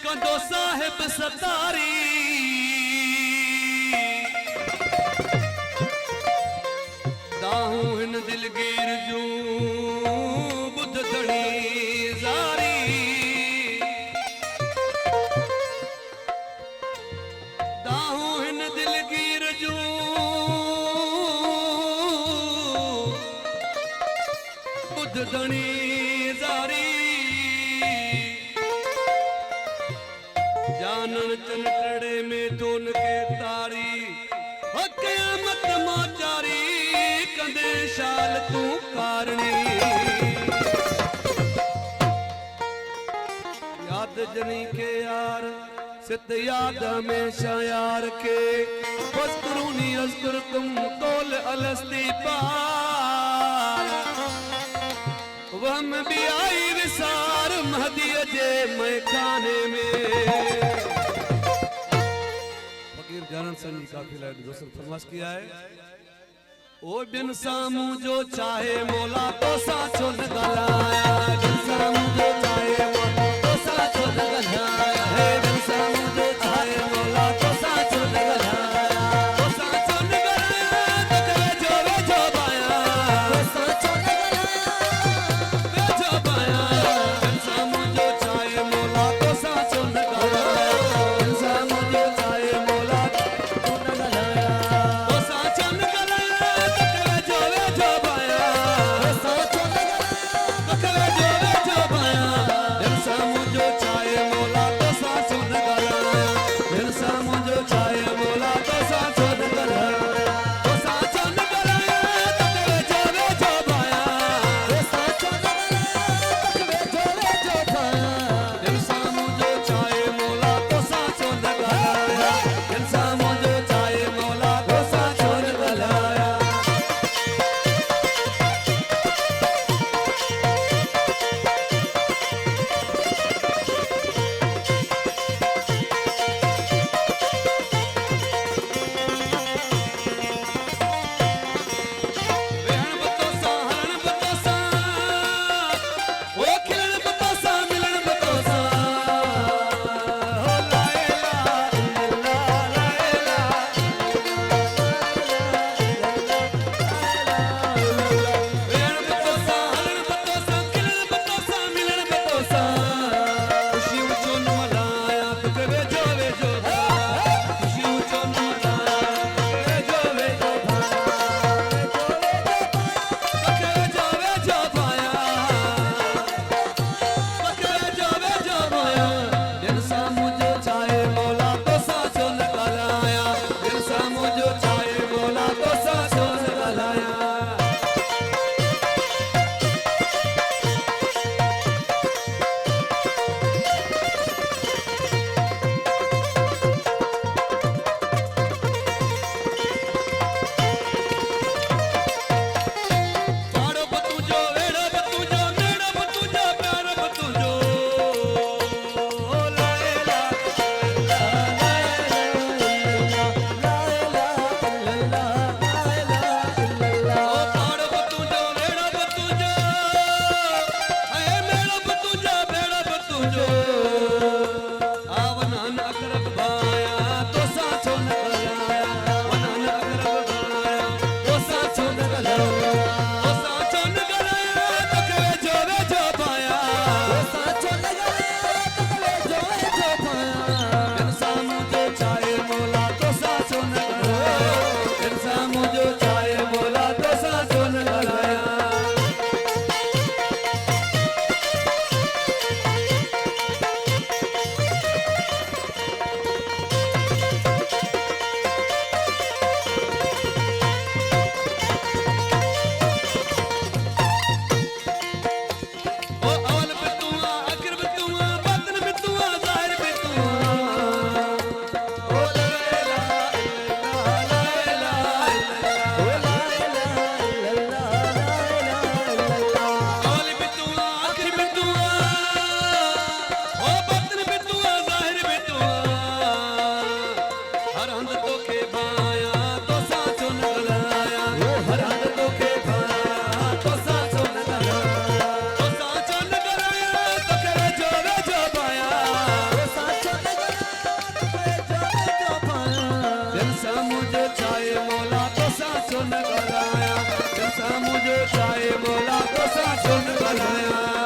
कंदो साहिब सतारी दाहू हिन दिलगीर जूं बुध धणी ज़ारी दाहू हिन दिलगीर जूं बुध धणी ज़ारी जानन चन टड़े में दोन के तारी क़यामत माचारी कंदे शाल तू कारणी याद जनी के यार सित याद हमेशा यार के फस्तरूनी अज़कुरकुम कौल अलस्ती पार वहम भी आई विसार महदी जे मैखाने में फकीर जानन सन जी काफिला दोस्त फरमाश किया है ओ बिन सामू जो चाहे मौला तो साचो न गलाया बिन सामू जो चाहे मौला तो साचो न गलाया है बिन सामू जो चाहे मौला तो साचो न गलाया तो साचो न गलाया तो करे जो बाया तो साचो न गलाया जो बाया बिन सामू जो चाहे मौला तो साचो न गलाया बिन सामू जो चाहे मौला तो न गलाया तो साचो न साचो लगाया